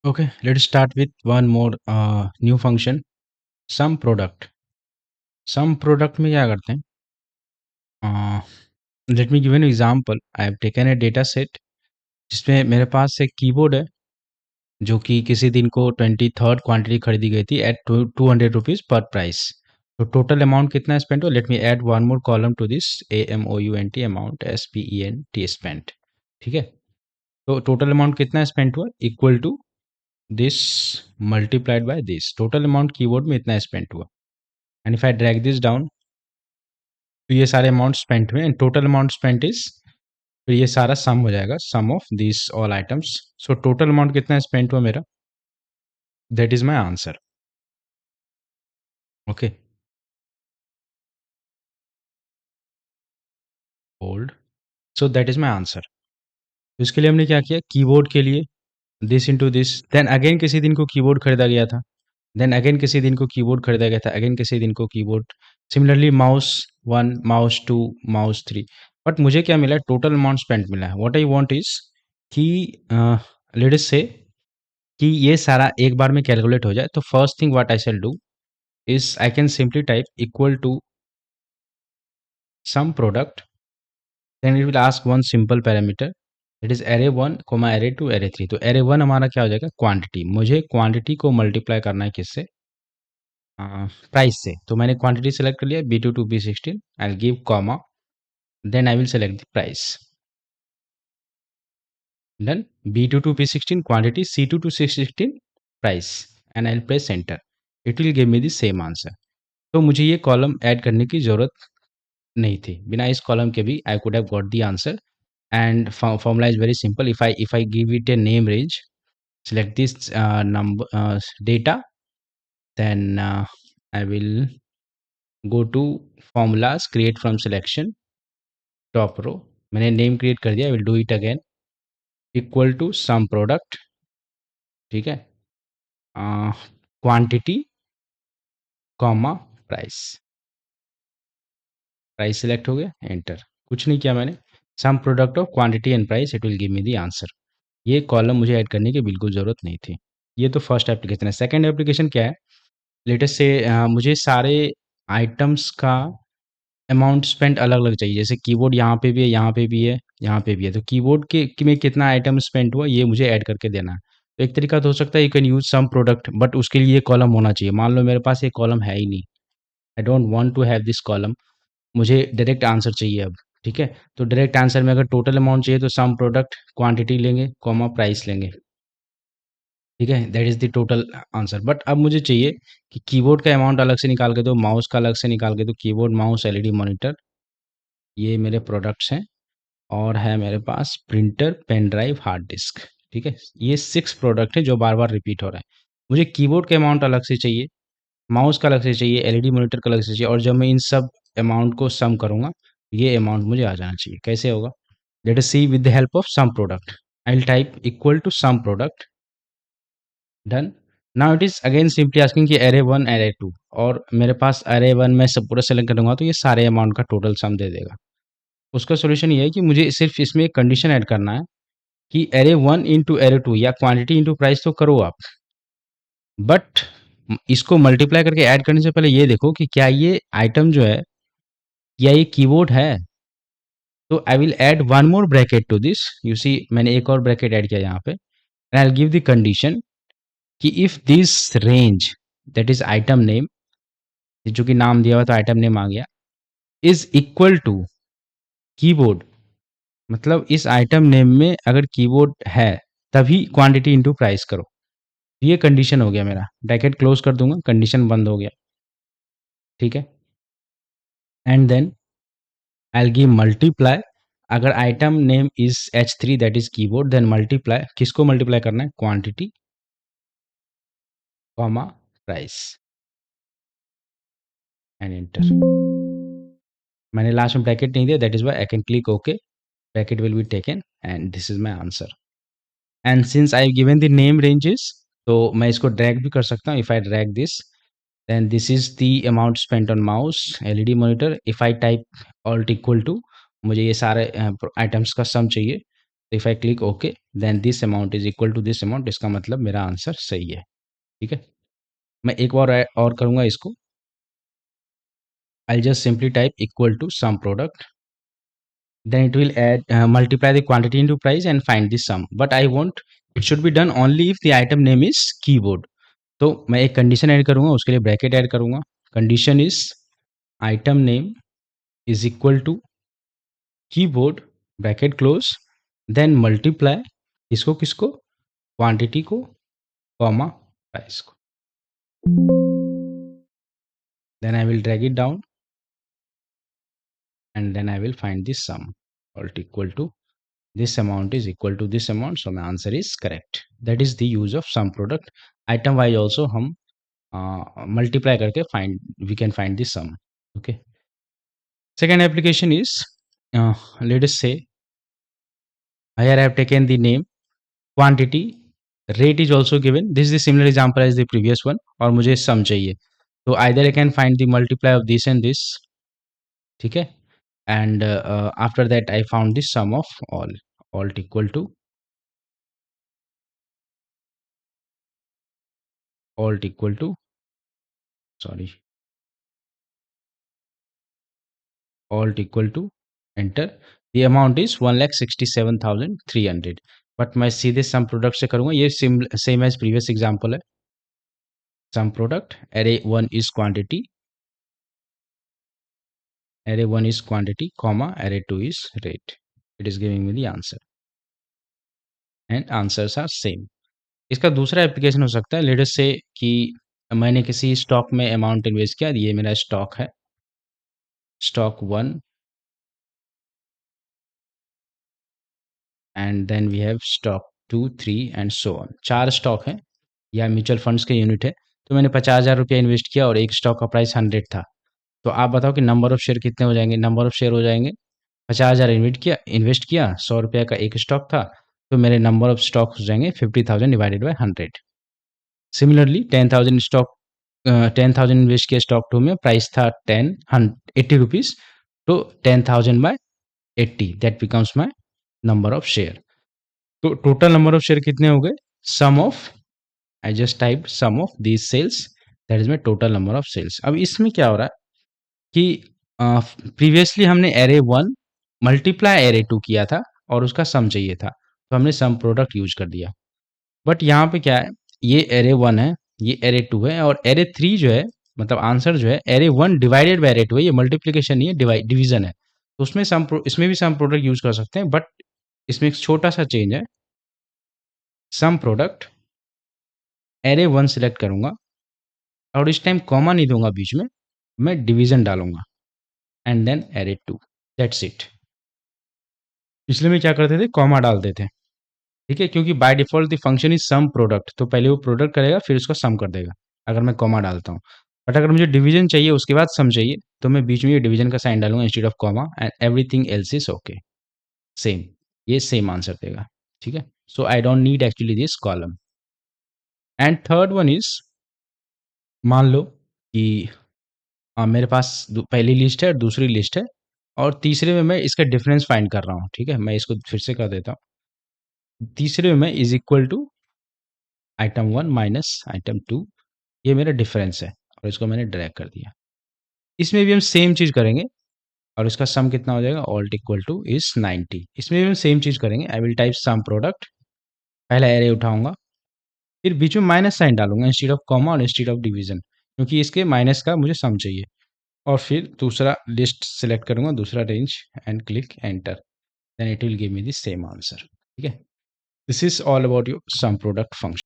Okay, let's start with one more new function, sum product. Sum product में क्या करते हैं? Let me give an example. I have taken a data set जिसमें मेरे पास एक keyboard है जो कि किसी दिन को 23rd क्वांटिटी खरीदी गई थी एट 200 रुपीज़ पर प्राइस. तो टोटल अमाउंट कितना स्पेंड हुआ? Let me add one more column to this, AMOUNT amount, SPENT spent. ठीक है, तो टोटल अमाउंट कितना स्पेंड हुआ equal to this multiplied by this. Total amount keyboard में इतना स्पेंड हुआ. And if I drag this down, तो ये सारे अमाउंट स्पेंट हुए and total amount spent is, तो ये सारा सम हो जाएगा, sum of this all items. So total amount कितना स्पेंट हुआ मेरा, that is my answer. Okay, hold. So that is my answer. तो इसके लिए हमने क्या किया, कीबोर्ड के लिए this into this, then again किसी दिन को कीबोर्ड खरीदा गया था, देन अगेन किसी दिन को कीबोर्ड खरीदा गया था, अगेन किसी दिन को keyboard. Similarly mouse 1, mouse 2, mouse 3. But मुझे क्या मिला है, टोटल अमाउंट स्पेंट मिला है. व्हाट आई वांट इज कि लेट अस से कि ये सारा एक बार में कैलकुलेट हो जाए. तो first thing what I shall do is I can simply type equal to sum product, then it will ask one simple parameter, it is array 1 comma array 2 array 3. तो array 1 हमारा क्या हो जाएगा, क्वांटिटी. मुझे quantity को multiply करना है किससे, प्राइस से. तो मैंने क्वांटिटी सेलेक्ट कर लिया, B2 to B16. I give comma, then I will select the price. Done. B2 to B16 quantity, C2 to C16 price, and I will press enter. It will give me the same answer. तो मुझे ये column add करने की ज़रूरत नहीं थी. बिना इस कॉलम के भी I could have got the answer. And formula is very simple. If I give it a name range, select this number data, then I will go to formulas, create from selection, top row. मैंने name create कर दिया. I will do it again, equal to sum product. ठीक है, quantity comma price. Price select हो गया, enter. कुछ नहीं किया मैंने, sum product of quantity and price, it will give me the answer. ये कॉलम मुझे ऐड करने की बिल्कुल ज़रूरत नहीं थी. ये तो फर्स्ट एप्लीकेशन है. सेकंड एप्लीकेशन क्या है, लेटेस्ट से मुझे सारे आइटम्स का अमाउंट स्पेंड अलग अलग चाहिए. जैसे कीबोर्ड यहाँ पे भी है, यहाँ पे भी है, यहाँ पे भी है. तो कीबोर्ड के में कितना आइटम स्पेंड हुआ ये मुझे ऐड करके देना है. तो एक तरीका तो हो सकता है you can use sum product, but उसके लिए ये कॉलम होना चाहिए. मान लो मेरे पास ये कॉलम है ही नहीं, I don't want to have this column, मुझे डायरेक्ट आंसर चाहिए अब. ठीक है, तो डायरेक्ट आंसर में अगर टोटल अमाउंट चाहिए तो सम प्रोडक्ट क्वांटिटी लेंगे, कॉमा प्राइस लेंगे. ठीक है, that is the total answer. But अब मुझे चाहिए कि कीबोर्ड का अमाउंट अलग से निकाल के दो, माउस का अलग से निकाल के दो. कीबोर्ड, माउस, एलईडी मॉनिटर, ये मेरे प्रोडक्ट्स हैं. और है मेरे पास printer, pen drive, hard disk. ठीक है, ये 6 प्रोडक्ट है जो बार बार रिपीट हो रहा है. मुझे कीबोर्ड का अमाउंट अलग से चाहिए, माउस का अलग से चाहिए, एलईडी मॉनिटर का अलग से चाहिए. और जब मैं इन सब अमाउंट को सम करूंगा, ये अमाउंट मुझे आ जाना चाहिए. कैसे होगा, let us see with the help of sum product. I will type equal to sum product. Done. Now it is again simply asking कि array 1 array 2, और मेरे पास array 1 में सब पूरा सेलेक्ट करूंगा तो ये सारे अमाउंट का टोटल सम दे देगा. उसका सॉल्यूशन ये है कि मुझे सिर्फ इसमें एक कंडीशन ऐड करना है कि array 1 इंटू array 2 या क्वांटिटी इंटू प्राइस तो करो आप, बट इसको मल्टीप्लाई करके ऐड करने से पहले ये देखो कि क्या ये आइटम जो है, क्या ये कीबोर्ड है. तो I will add one more bracket to this. You see, मैंने एक और ब्रैकेट ऐड किया यहाँ पे. And I will give the condition कि if this range, that is item name, जो कि नाम दिया हुआ तो आइटम नेम आ गया, इज इक्वल टू कीबोर्ड, मतलब इस आइटम नेम में अगर कीबोर्ड है तभी क्वांटिटी इंटू प्राइस करो. ये कंडीशन हो गया मेरा. ब्रैकेट क्लोज कर दूंगा, कंडीशन बंद हो गया. ठीक है, and then I will give multiply. अगर item name is H3, that is keyboard, then multiply, किसको मल्टीप्लाई करना है, quantity comma price, and enter. मैंने लास्ट में ब्रैकेट नहीं दिया, that is why I can click okay. Bracket will be taken and this is my answer. And since I given the name ranges, तो मैं इसको drag भी कर सकता हूँ. If I drag this, then this is the amount spent on mouse, LED monitor. If I type alt equal to, मुझे ये सारे आइटम्स का सम चाहिए. If I click okay then this amount is equal to this amount, इसका मतलब मेरा answer सही है। ठीक है, मैं एक और करूंगा इसको। I just simply type equal to sum product, then it will add multiply the quantity into price and find the sum, but I want it should be done only if the item name is keyboard। तो मैं एक condition add करूंगा, उसके लिए bracket add करूंगा। Condition is item name is equal to keyboard bracket close, then multiply इसको किसको, quantity को, कॉमा प्राइस को, then I will drag it down and then I will find the sum alt equal to this amount is equal to this amount, so my answer is correct। that is the use of sum product। item wise also हम multiply करके we can find the sum। okay, second application is let us say here I have taken the name, quantity, rate is also given, this is the similar example as the previous one, और मुझे sum चाहिए, तो either I can find the multiply of this and this, ठीक है, and after that I found the sum of all, alt equal to sorry, alt equal to enter, the amount is 1,67,300, but मैं सीधे some product से करूंगा, ये same as previous example है। Some product array 1 is quantity comma array 2 is rate, it is giving me the answer and answers are same। इसका दूसरा application हो सकता है, लेट अस से कि मैंने किसी स्टॉक में अमाउंट इन्वेस्ट किया, ये मेरा स्टॉक है, stock 1 and then we have stock 2 3 and so on, 4 stock हैं या म्यूचुअल फंड्स के यूनिट है। तो मैंने 50,000 रुपया इन्वेस्ट किया और एक स्टॉक का प्राइस 100 था, तो आप बताओ कि नंबर ऑफ शेयर कितने हो जाएंगे। नंबर ऑफ शेयर हो जाएंगे 50,000 इन्वेस्ट किया 100 रुपया का एक स्टॉक था, तो मेरे नंबर ऑफ स्टॉक हो जाएंगे 50,000 divided by 100। Similarly 10,000 stock 10,000 invest किया स्टॉक 2 में, प्राइस था 80 रुपीज़, तो 10,000 by 80 that becomes my number of share. तो टोटल नंबर ऑफ शेयर कितने हो गए, sum of I just type sum of these cells, that is my total number of cells. अब इसमें क्या हो रहा है कि प्रीवियसली हमने एरे 1 मल्टीप्लाई एरे 2 किया था और उसका सम चाहिए था, तो हमने सम प्रोडक्ट यूज कर दिया। बट यहाँ पे क्या है, ये एरे 1 है, ये एरे 2 है, और एरे 3 जो है, मतलब आंसर जो है एरे 1 डिवाइडेड बाय एरे 2 है, ये मल्टीप्लीकेशन नहीं है, डिवीजन है। तो उसमें इसमें भी सम प्रोडक्ट यूज कर सकते हैं, बट इसमें एक छोटा सा चेंज है। सम प्रोडक्ट एरे 1 सिलेक्ट करूंगा और इस टाइम कॉमा नहीं दूंगा बीच में, मैं डिवीजन डालूंगा and then array 2, that's it. पिछले में क्या करते थे, कॉमा डालते थे, ठीक है, क्योंकि by default the function is sum product, तो पहले वो प्रोडक्ट करेगा फिर उसका सम कर देगा अगर मैं कॉमा डालता हूँ। बट अगर मुझे डिवीजन चाहिए उसके बाद सम चाहिए, तो मैं बीच में ये डिवीजन का साइन डालूंगा instead of comma and everything else is okay, same, ये सेम आंसर देगा। ठीक है, so I don't need actually this column. And third one is, मान लो कि मेरे पास पहली लिस्ट है और दूसरी लिस्ट है, और तीसरे में मैं इसका डिफरेंस फाइंड कर रहा हूँ। ठीक है, मैं इसको फिर से कर देता हूँ। तीसरे में मैं is equal to item 1 minus item 2, ये मेरा डिफरेंस है और इसको मैंने ड्रैग कर दिया। इसमें भी हम सेम चीज़ करेंगे और इसका सम कितना हो जाएगा, ऑल्ट इक्वल टू इज 90। इसमें भी हम सेम चीज़ करेंगे, I will type sum product, पहला एरे उठाऊंगा, फिर बीच में माइनस साइन डालूंगा इंस्टेड ऑफ कॉमा और इंस्टेड ऑफ डिवीजन, क्योंकि इसके माइनस का मुझे सम चाहिए, और फिर दूसरा लिस्ट सेलेक्ट करूंगा, दूसरा range and click enter, then it will give me the same answer. ठीक है, this is all about your sum product function.